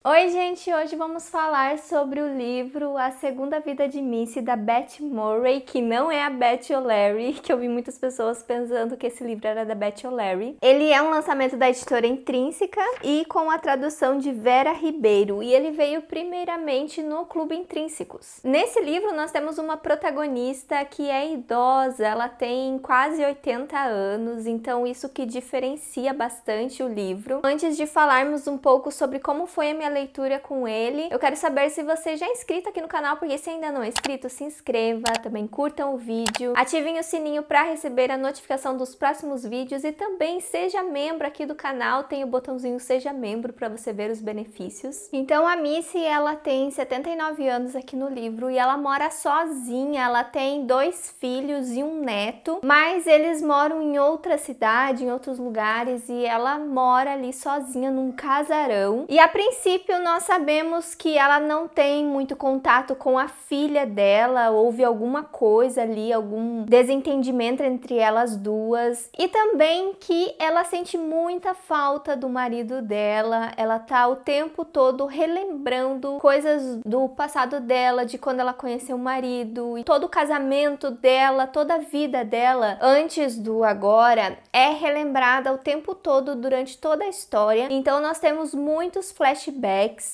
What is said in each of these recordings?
Oi, gente! Hoje vamos falar sobre o livro A Segunda Vida de Missy, da Beth Murray, que não é a Beth O'Leary, que eu vi muitas pessoas pensando que esse livro era da Beth O'Leary. Ele é um lançamento da editora Intrínseca e com a tradução de Vera Ribeiro, e ele veio primeiramente no Clube Intrínsecos. Nesse livro nós temos uma protagonista que é idosa, ela tem quase 80 anos, então isso que diferencia bastante o livro. Antes de falarmos um pouco sobre como foi a minha leitura com ele, eu quero saber se você já é inscrito aqui no canal, porque se ainda não é inscrito, se inscreva, também curtam o vídeo, ativem o sininho para receber a notificação dos próximos vídeos e também seja membro aqui do canal, tem o botãozinho Seja Membro para você ver os benefícios. Então a Missy, ela tem 79 anos aqui no livro e ela mora sozinha, ela tem 2 filhos e um neto, mas eles moram em outra cidade, em outros lugares, e ela mora ali sozinha num casarão. E a princípio nós sabemos que ela não tem muito contato com a filha dela, houve alguma coisa ali, algum desentendimento entre elas duas, e também que ela sente muita falta do marido dela, ela tá o tempo todo relembrando coisas do passado dela, de quando ela conheceu o marido, e todo o casamento dela, toda a vida dela antes do agora é relembrada o tempo todo durante toda a história. Então nós temos muitos flashbacks.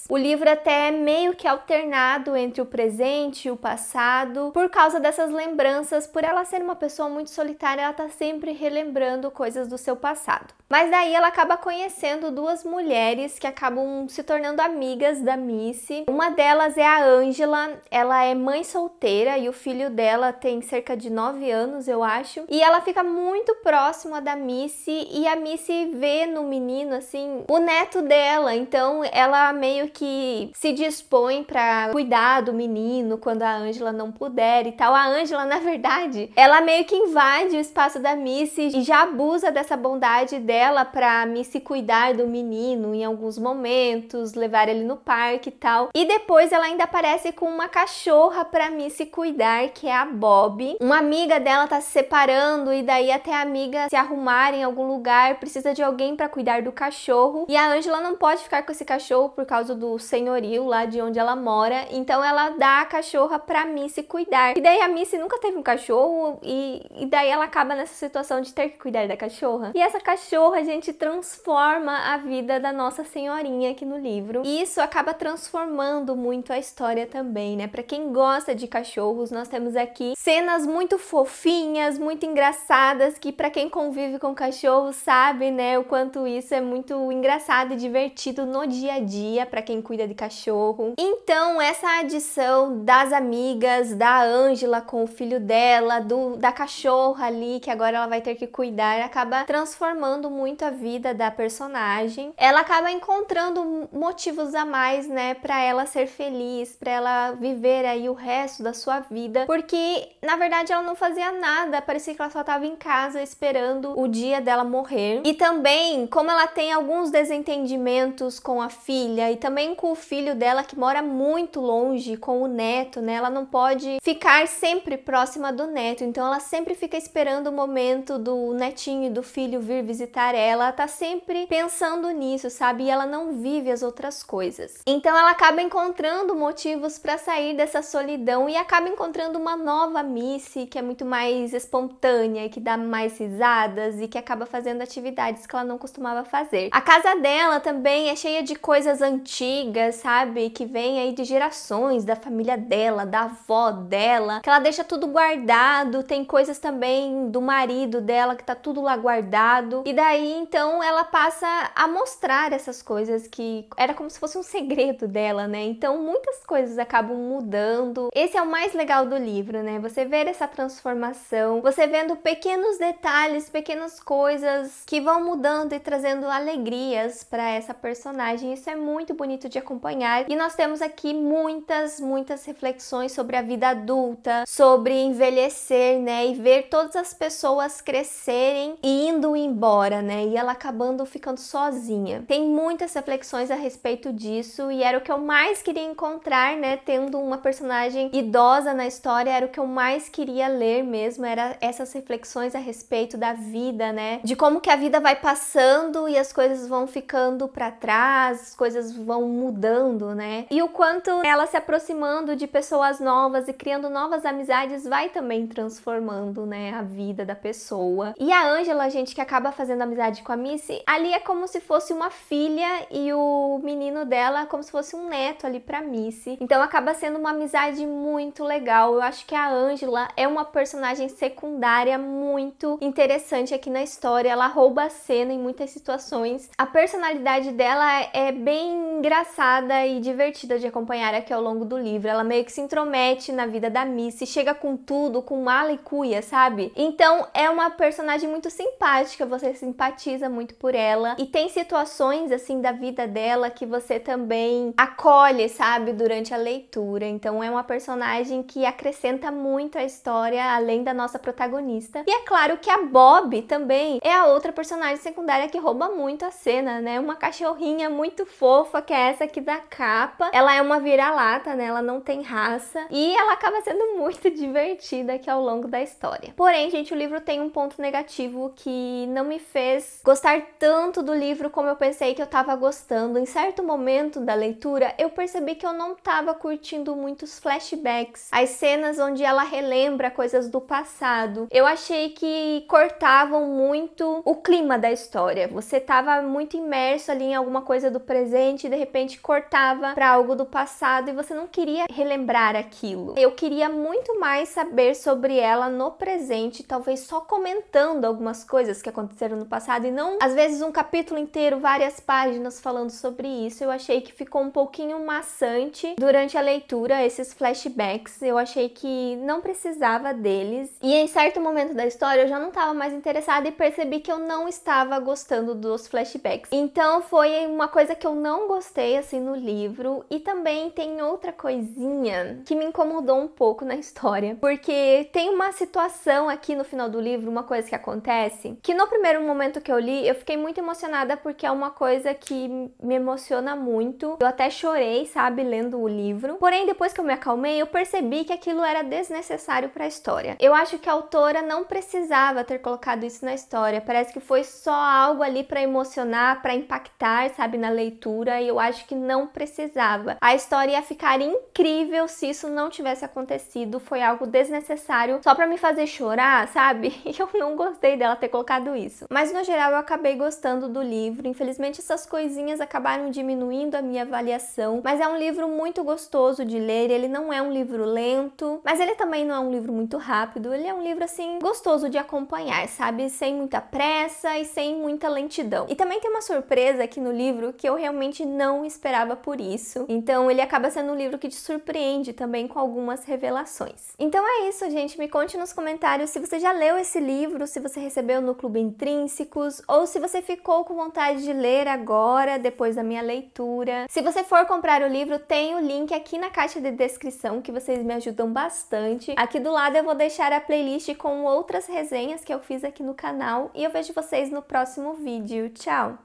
O livro até é meio que alternado entre o presente e o passado, por causa dessas lembranças. Por ela ser uma pessoa muito solitária, ela tá sempre relembrando coisas do seu passado. Mas daí ela acaba conhecendo 2 mulheres que acabam se tornando amigas da Missy. Uma delas é a Angela, ela é mãe solteira e o filho dela tem cerca de 9 anos, eu acho. E ela fica muito próxima da Missy e a Missy vê no menino, assim, o neto dela. Então ela meio que se dispõe pra cuidar do menino quando a Angela não puder e tal. A Angela, na verdade, ela meio que invade o espaço da Missy e já abusa dessa bondade dela pra Missy cuidar do menino em alguns momentos, levar ele no parque e tal. E depois ela ainda aparece com uma cachorra pra Missy cuidar, que é a Bob. Uma amiga dela tá se separando e daí até a amiga se arrumar em algum lugar, precisa de alguém pra cuidar do cachorro. E a Angela não pode ficar com esse cachorro por causa do senhorio lá de onde ela mora, então ela dá a cachorra pra Missy cuidar. E daí a Missy nunca teve um cachorro e daí ela acaba nessa situação de ter que cuidar da cachorra. E essa cachorra, gente, transforma a vida da nossa senhorinha aqui no livro. E isso acaba transformando muito a história também, né? Pra quem gosta de cachorros, nós temos aqui cenas muito fofinhas, muito engraçadas, que pra quem convive com cachorros sabe, né, o quanto isso é muito engraçado e divertido no dia a dia para quem cuida de cachorro. Então essa adição das amigas, da Angela com o filho dela, da cachorra ali, que agora ela vai ter que cuidar, acaba transformando muito a vida da personagem. Ela acaba encontrando motivos a mais, né, para ela ser feliz, para ela viver aí o resto da sua vida, porque na verdade ela não fazia nada, parecia que ela só estava em casa esperando o dia dela morrer. E também, como ela tem alguns desentendimentos com a filha e também com o filho dela que mora muito longe, com o neto, né? Ela não pode ficar sempre próxima do neto, então ela sempre fica esperando o momento do netinho e do filho vir visitar ela, tá sempre pensando nisso, sabe? E ela não vive as outras coisas. Então ela acaba encontrando motivos para sair dessa solidão e acaba encontrando uma nova Missy, que é muito mais espontânea, que dá mais risadas e que acaba fazendo atividades que ela não costumava fazer. A casa dela também é cheia de coisas antigas, sabe? Que vem aí de gerações, da família dela, da avó dela, que ela deixa tudo guardado. Tem coisas também do marido dela que tá tudo lá guardado. E daí, então, ela passa a mostrar essas coisas que era como se fosse um segredo dela, né? Então, muitas coisas acabam mudando. Esse é o mais legal do livro, né? Você ver essa transformação, você vendo pequenos detalhes, pequenas coisas que vão mudando e trazendo alegrias para essa personagem. Isso é muito bonito de acompanhar. E nós temos aqui muitas reflexões sobre a vida adulta, sobre envelhecer, né? E ver todas as pessoas crescerem e indo embora, né? E ela acabando ficando sozinha. Tem muitas reflexões a respeito disso e era o que eu mais queria encontrar, né? Tendo uma personagem idosa na história, era o que eu mais queria ler mesmo, era essas reflexões a respeito da vida, né? De como que a vida vai passando e as coisas vão ficando para trás, as coisas coisas vão mudando, né? E o quanto ela se aproximando de pessoas novas e criando novas amizades vai também transformando, né, a vida da pessoa. E a Angela, gente, que acaba fazendo amizade com a Missy, ali é como se fosse uma filha e o menino dela como se fosse um neto ali pra Missy. Então acaba sendo uma amizade muito legal. Eu acho que a Angela é uma personagem secundária muito interessante aqui na história. Ela rouba a cena em muitas situações. A personalidade dela é bem engraçada e divertida de acompanhar aqui ao longo do livro. Ela meio que se intromete na vida da Missy, chega com tudo, com mala e cuia, sabe? Então é uma personagem muito simpática, você simpatiza muito por ela. E tem situações assim da vida dela que você também acolhe, sabe, durante a leitura. Então é uma personagem que acrescenta muito a história, além da nossa protagonista. E é claro que a Bob também é a outra personagem secundária que rouba muito a cena, né? Uma cachorrinha muito fofa, que é essa aqui da capa. Ela é uma vira-lata, né? Ela não tem raça. E ela acaba sendo muito divertida aqui ao longo da história. Porém, gente, o livro tem um ponto negativo que não me fez gostar tanto do livro como eu pensei que eu tava gostando. Em certo momento da leitura, eu percebi que eu não tava curtindo muitos flashbacks. As cenas onde ela relembra coisas do passado. Eu achei que cortavam muito o clima da história. Você tava muito imerso ali em alguma coisa do presente e de repente cortava para algo do passado e você não queria relembrar aquilo. Eu queria muito mais saber sobre ela no presente, talvez só comentando algumas coisas que aconteceram no passado e não, às vezes, um capítulo inteiro, várias páginas falando sobre isso. Eu achei que ficou um pouquinho maçante durante a leitura, esses flashbacks. Eu achei que não precisava deles. E em certo momento da história eu já não estava mais interessada e percebi que eu não estava gostando dos flashbacks. Então foi uma coisa que eu não gostei assim no livro. E também tem outra coisinha que me incomodou um pouco na história, porque tem uma situação aqui no final do livro, uma coisa que acontece, que no primeiro momento que eu li, eu fiquei muito emocionada porque é uma coisa que me emociona muito. Eu até chorei, sabe, lendo o livro. Porém, depois que eu me acalmei, eu percebi que aquilo era desnecessário para a história. Eu acho que a autora não precisava ter colocado isso na história. Parece que foi só algo ali para emocionar, para impactar, sabe, na leitura, e eu acho que não precisava. A história ia ficar incrível se isso não tivesse acontecido. Foi algo desnecessário só para me fazer chorar, sabe? E eu não gostei dela ter colocado isso. Mas no geral eu acabei gostando do livro. Infelizmente essas coisinhas acabaram diminuindo a minha avaliação, mas é um livro muito gostoso de ler. Ele não é um livro lento, mas ele também não é um livro muito rápido. Ele é um livro assim gostoso de acompanhar, sabe? Sem muita pressa e sem muita lentidão. E também tem uma surpresa aqui no livro que eu realmente não esperava por isso. Então ele acaba sendo um livro que te surpreende também com algumas revelações. Então é isso, gente. Me conte nos comentários se você já leu esse livro, se você recebeu no Clube Intrínsecos, ou se você ficou com vontade de ler agora, depois da minha leitura. Se você for comprar o livro, tem o link aqui na caixa de descrição, que vocês me ajudam bastante. Aqui do lado eu vou deixar a playlist com outras resenhas que eu fiz aqui no canal, e eu vejo vocês no próximo vídeo. Tchau!